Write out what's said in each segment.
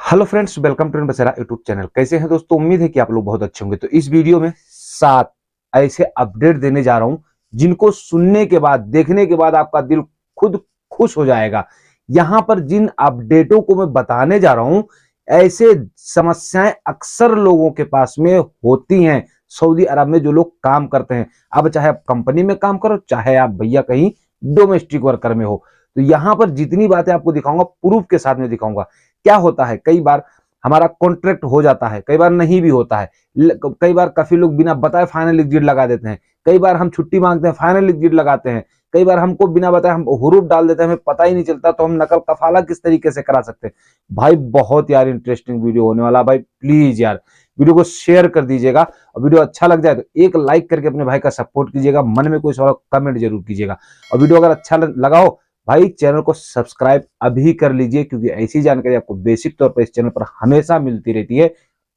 Hello friends, welcome to बसेरा YouTube channel. कैसे हैं दोस्तों? उम्मीद है कि आप लोग बहुत अच्छे होंगे। तो इस वीडियो में 7 ऐसे अपडेट देने जा रहा हूं जिनको सुनने के बाद, देखने के बाद आपका दिल खुद खुश हो जाएगा। यहां पर जिन अपडेटों को मैं बताने जा रहा हूं, ऐसे समस्याएं अक्सर लोगों के पास में होती हैं। सऊदी अरब में जो लोग काम करते हैं, अब चाहे आप कंपनी में काम करो, चाहे आप भैया कहीं डोमेस्टिक वर्कर में हो, तो यहां पर जितनी बातें आपको दिखाऊंगा प्रूफ के साथ में दिखाऊंगा। क्या होता है, कई बार हमारा कॉन्ट्रैक्ट हो जाता है, कई बार नहीं भी होता है। कई बार काफी लोग बिना बताए फाइनल एग्जिट लगा देते हैं। कई बार हम छुट्टी मांगते हैं, फाइनल एग्जिट लगाते हैं। कई बार हमको बिना बताए हम हुरूफ डाल देते हैं, हमें पता ही नहीं चलता, तो हम नकल कफाला किस तरीके से करा सकते हैं। भाई बहुत यार इंटरेस्टिंग वीडियो होने वाला। भाई प्लीज यार वीडियो को शेयर कर दीजिएगा, और वीडियो अच्छा लग जाए तो एक लाइक करके अपने भाई का सपोर्ट कीजिएगा। मन में कोई सवाल कमेंट जरूर कीजिएगा, और वीडियो अगर अच्छा लगा हो भाई चैनल को सब्सक्राइब अभी कर लीजिए, क्योंकि ऐसी जानकारी आपको बेसिक तौर पर इस चैनल पर हमेशा मिलती रहती है,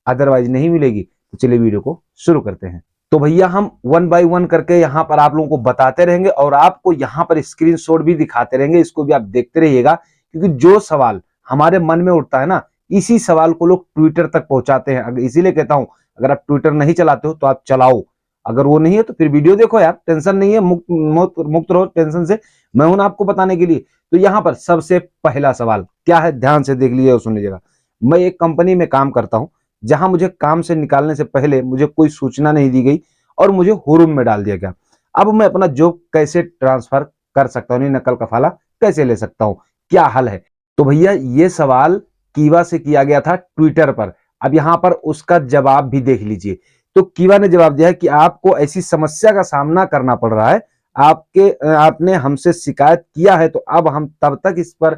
अदरवाइज नहीं मिलेगी। तो चलिए वीडियो को शुरू करते हैं। तो भैया हम वन बाय वन करके यहाँ पर आप लोगों को बताते रहेंगे, और आपको यहाँ पर स्क्रीनशॉट भी दिखाते रहेंगे। इसको भी आप देखते रहिएगा, क्योंकि जो सवाल हमारे मन में उठता है ना, इसी सवाल को लोग ट्विटर तक पहुंचाते हैं। इसीलिए कहता हूं, अगर आप ट्विटर नहीं चलाते हो तो आप चलाओ, अगर वो नहीं है तो फिर वीडियो देखो यार, टेंशन नहीं है, मुक्त रहो टेंशन से। मैं हूं ना आपको बताने के लिए। तो यहां पर सबसे पहला सवाल क्या है, ध्यान से देख लीजिए और सुन लीजिएगा। मैं एक कंपनी में काम करता हूं, जहां मुझे काम से निकालने से पहले मुझे कोई सूचना नहीं दी गई और मुझे हुरूम में डाल दिया गया। अब मैं अपना जॉब कैसे ट्रांसफर कर सकता हूं, नकल कफाला कैसे ले सकता हूं, क्या हल है? तो भैया ये सवाल कीवा से किया गया था ट्विटर पर। अब यहां पर उसका जवाब भी देख लीजिए। तो कीवा ने जवाब दिया है कि आपको ऐसी समस्या का सामना करना पड़ रहा है, आपने हमसे शिकायत किया है, तो अब हम तब तक इस पर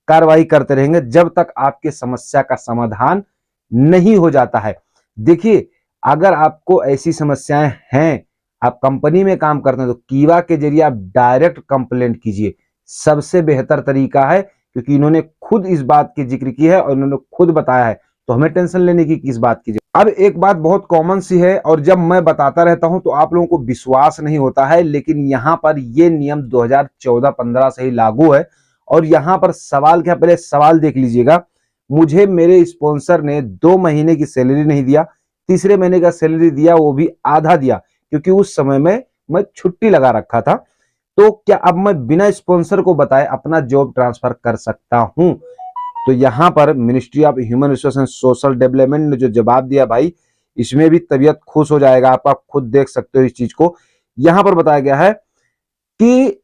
कार्रवाई करते रहेंगे जब तक आपके समस्या का समाधान नहीं हो जाता है। देखिए, अगर आपको ऐसी समस्याएं हैं, आप कंपनी में काम करते हैं, तो कीवा के जरिए आप डायरेक्ट कंप्लेंट कीजिए, सबसे बेहतर तरीका है। क्योंकि इन्होंने खुद इस बात की जिक्र की है और इन्होंने खुद बताया है, तो हमें टेंशन लेने की किस बात की। अब एक बात बहुत कॉमन सी है, और जब मैं बताता रहता हूं तो आप लोगों को विश्वास नहीं होता है, लेकिन यहां पर यह नियम 2014-15 से ही लागू है। और यहां पर सवाल क्या, पहले सवाल देख लीजिएगा। मुझे मेरे स्पॉन्सर ने 2 महीने की सैलरी नहीं दिया, तीसरे महीने का सैलरी दिया, वो भी आधा दिया, क्योंकि उस समय में मैं छुट्टी लगा रखा था। तो क्या अब मैं बिना स्पॉन्सर को बताए अपना जॉब ट्रांसफर कर सकता हूं? तो यहां पर ministry of human resource and social development ने जो जवाब दिया भाई, इसमें भी तबीयत खुश हो जाएगा। आप खुद देख सकते हो इस चीज को। यहां पर बताया गया है कि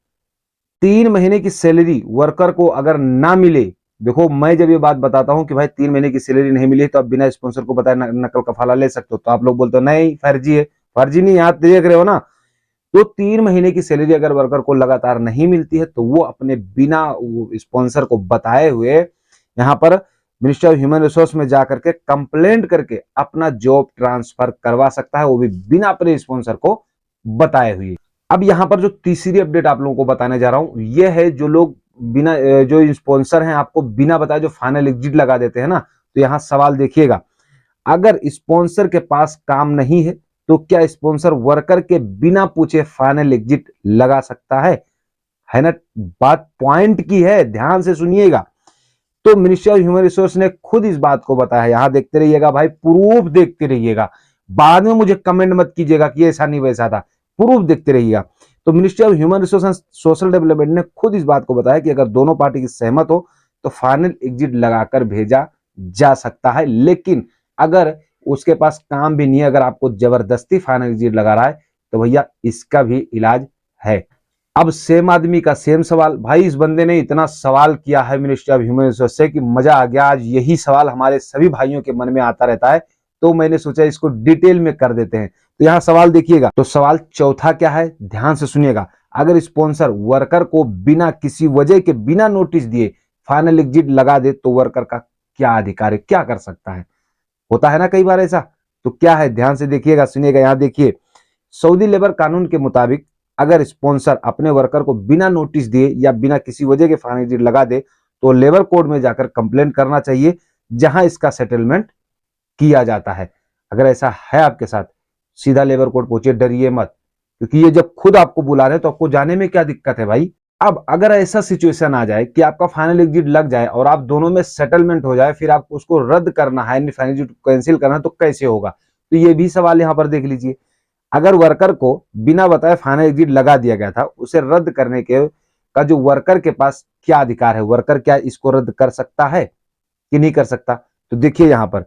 3 महीने की सैलरी वर्कर को अगर ना मिले, देखो मैं जब ये बात बताता हूं कि भाई 3 महीने की सैलरी नहीं मिली तो आप बिना स्पॉन्सर को बताए नकल कफाला ले सकते हो, तो आप लोग बोलते हो नहीं फर्जी है। फर्जी नहीं, आप देख रहे हो ना। तो 3 महीने की सैलरी अगर वर्कर को लगातार नहीं मिलती है, तो वो अपने बिना स्पॉन्सर को बताए हुए यहाँ पर मिनिस्ट्री ऑफ ह्यूमन रिसोर्स में जाकर के कंप्लेंट करके अपना जॉब ट्रांसफर करवा सकता है, वो भी बिना अपने स्पॉन्सर को बताए हुए। अब यहां पर जो तीसरी अपडेट आप लोगों को बताने जा रहा हूं, यह है जो लोग बिना, जो स्पॉन्सर हैं आपको बिना बताए जो फाइनल एग्जिट लगा देते हैं ना। तो यहां सवाल देखिएगा, अगर स्पॉन्सर के पास काम नहीं है, तो क्या स्पॉन्सर वर्कर के बिना पूछे फाइनल एग्जिट लगा सकता है ना? बात पॉइंट की है, ध्यान से सुनिएगा। तो मिनिस्ट्री ऑफ ह्यूमन रिसोर्स ने खुद इस बात को बताया। यहां देखते रहिएगा भाई, प्रूफ देखते रहिएगा, बाद में मुझे कमेंट मत कीजिएगा कि ऐसा नहीं वैसा था। प्रूफ देखते रहिएगा। तो ministry of human resource and social development ने खुद इस बात को बताया कि अगर दोनों पार्टी की सहमत हो तो फाइनल एग्जिट लगाकर भेजा जा सकता है। लेकिन अगर उसके पास काम भी नहीं है, अगर आपको जबरदस्ती फाइनल एग्जिट लगा रहा है, तो भैया इसका भी इलाज है। अब सेम आदमी का सेम सवाल। भाई इस बंदे ने इतना सवाल किया है मिनिस्ट्री ऑफ ह्यूमन रिसोर्स से कि मजा आ गया। आज यही सवाल हमारे सभी भाइयों के मन में आता रहता है, तो मैंने सोचा इसको डिटेल में कर देते हैं। तो यहां सवाल देखिएगा। तो सवाल चौथा क्या है, ध्यान से सुनिएगा। अगर स्पॉन्सर वर्कर को बिना किसी वजह के, बिना नोटिस दिए फाइनल एग्जिट लगा दे, तो वर्कर का क्या अधिकार है, क्या कर सकता है? होता है ना कई बार ऐसा। तो क्या है, ध्यान से देखिएगा, सुनिएगा। यहां देखिए, सऊदी लेबर कानून के मुताबिक अगर स्पॉन्सर अपने वर्कर को बिना नोटिस दिए या बिना किसी वजह के फाइनल एग्जिट लगा दे, तो लेबर कोर्ट में जाकर कंप्लेंट करना चाहिए, जहां इसका सेटलमेंट किया जाता है। अगर ऐसा है आपके साथ, सीधा लेबर कोर्ट पहुंचे, डरिए मत। क्योंकि ये जब खुद आपको बुला रहे हैं तो आपको जाने में क्या दिक्कत है भाई? अब अगर ऐसा सिचुएशन आ जाए कि आपका फाइनल एग्जिट लग जाए और आप दोनों में सेटलमेंट हो जाए, फिर आपको उसको रद्द करना है, फाइनल एग्जिट कैंसिल करना है, तो कैसे होगा? तो ये भी सवाल यहाँ पर देख लीजिए। अगर वर्कर को बिना बताए फाइनल एग्जिट लगा दिया गया था, उसे रद्द करने के का जो वर्कर के पास क्या अधिकार है, वर्कर क्या इसको रद्द कर सकता है कि नहीं कर सकता? तो देखिए यहाँ पर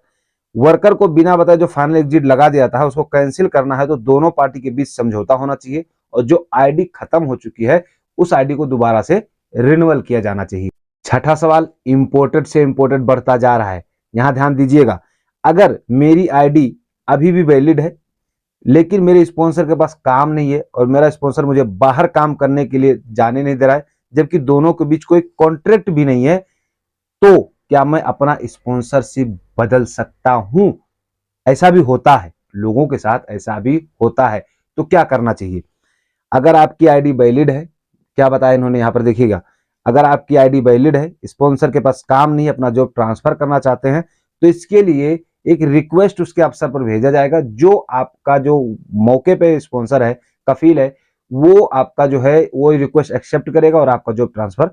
वर्कर को बिना बताए जो फाइनल एग्जिट लगा दिया था उसको कैंसिल करना है, तो दोनों पार्टी के बीच समझौता होना चाहिए और जो आईडी खत्म हो चुकी है उस आईडी को दोबारा से रिन्यूअल किया जाना चाहिए। छठा सवाल, इंपोर्टेड से इंपोर्टेड बढ़ता जा रहा है, यहां ध्यान दीजिएगा। अगर मेरी आईडी अभी भी वैलिड है लेकिन मेरे स्पॉन्सर के पास काम नहीं है और मेरा स्पॉन्सर मुझे बाहर काम करने के लिए जाने नहीं दे रहा है, जबकि दोनों के बीच कोई कॉन्ट्रैक्ट भी नहीं है, तो क्या मैं अपना स्पॉन्सरशिप बदल सकता हूं? ऐसा भी होता है, लोगों के साथ ऐसा भी होता है। तो क्या करना चाहिए? अगर आपकी आईडी वैलिड है, क्या बताया इन्होंने यहां पर देखिएगा, अगर आपकी आईडी वैलिड है, स्पॉन्सर के पास काम नहीं, अपना जॉब ट्रांसफर करना चाहते हैं, तो इसके लिए एक रिक्वेस्ट उसके अफसर पर भेजा जाएगा। जो आपका जो मौके पे स्पॉन्सर है, कफील है, वो आपका जो है वो रिक्वेस्ट एक्सेप्ट करेगा और आपका जॉब ट्रांसफर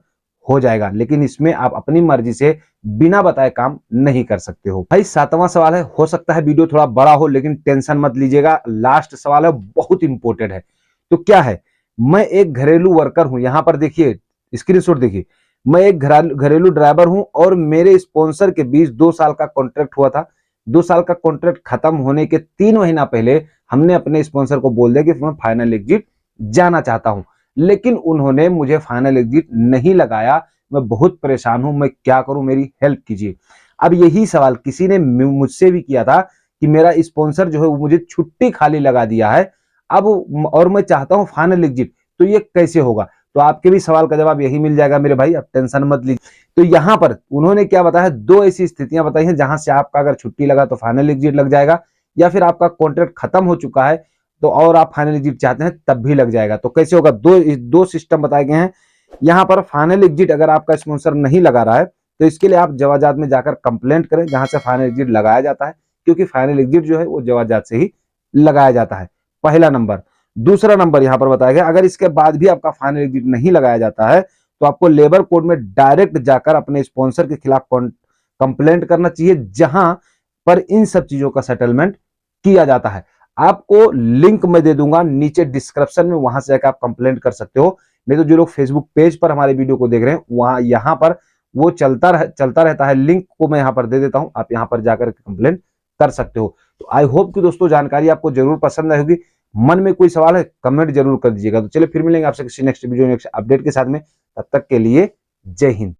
हो जाएगा। लेकिन इसमें आप अपनी मर्जी से बिना बताए काम नहीं कर सकते हो। भाई सातवां सवाल है, हो सकता है वीडियो थोड़ा बड़ा हो लेकिन टेंशन मत लीजिएगा, लास्ट सवाल है, बहुत इंपॉर्टेंट है। तो क्या है? मैं एक घरेलू वर्कर हूं, यहां पर देखिए स्क्रीनशॉट देखिए, मैं एक घरेलू ड्राइवर हूं और मेरे स्पॉन्सर के बीच 2 साल का कॉन्ट्रैक्ट हुआ था। 2 साल का कॉन्ट्रैक्ट खत्म होने के 3 महीना पहले हमने अपने स्पॉन्सर को बोल दिया कि मैं फाइनल एग्जिट जाना चाहता हूं, लेकिन उन्होंने मुझे फाइनल एग्जिट नहीं लगाया। मैं बहुत परेशान हूं, मैं क्या करूं, मेरी हेल्प कीजिए। अब यही सवाल किसी ने मुझसे भी किया था कि मेरा स्पॉन्सर जो है वो मुझे छुट्टी खाली लगा दिया है अब, और मैं चाहता हूं फाइनल एग्जिट, तो ये कैसे होगा? तो आपके भी सवाल का जवाब यही मिल जाएगा मेरे भाई, अब टेंशन मत लीजिए। तो यहां पर उन्होंने क्या बताया, 2 ऐसी स्थितियां बताई हैं जहां से आपका अगर छुट्टी लगा तो फाइनल एग्जिट लग जाएगा, या फिर आपका कॉन्ट्रैक्ट खत्म हो चुका है तो और आप फाइनल एग्जिट चाहते हैं तब भी लग जाएगा। तो कैसे होगा? दो सिस्टम बताए गए हैं यहाँ पर। फाइनल एग्जिट अगर आपका स्पॉन्सर नहीं लगा रहा है तो इसके लिए आप जवाजात में जाकर कंप्लेंट करें जहां से फाइनल एग्जिट लगाया जाता है, क्योंकि फाइनल एग्जिट जो है वो जवाजात से ही लगाया जाता है। पहला नंबर। दूसरा नंबर यहां पर बताया गया, अगर इसके बाद भी आपका फाइनल एग्जिट नहीं लगाया जाता है तो आपको लेबर कोड में डायरेक्ट जाकर अपने स्पॉन्सर के खिलाफ कंप्लेंट करना चाहिए, जहां पर इन सब चीजों का सेटलमेंट किया जाता है। आपको लिंक मैं दे दूंगा नीचे डिस्क्रिप्शन में, वहां से जाकर आप कंप्लेंट कर सकते हो। नहीं तो जो लोग फेसबुक पेज पर हमारे वीडियो को देख रहे हैं वहां यहां पर वो चलता रहता है, लिंक को मैं यहां पर दे देता हूं, आप यहां पर जाकर कंप्लेंट कर सकते हो। तो आई होप कि दोस्तों जानकारी आपको जरूर पसंद आई होगी। मन में कोई सवाल है कमेंट जरूर कर दीजिएगा। तो चलिए फिर मिलेंगे आपसे किसी नेक्स्ट वीडियो नेक्स्ट अपडेट के साथ में, तब तक के लिए जय हिंद।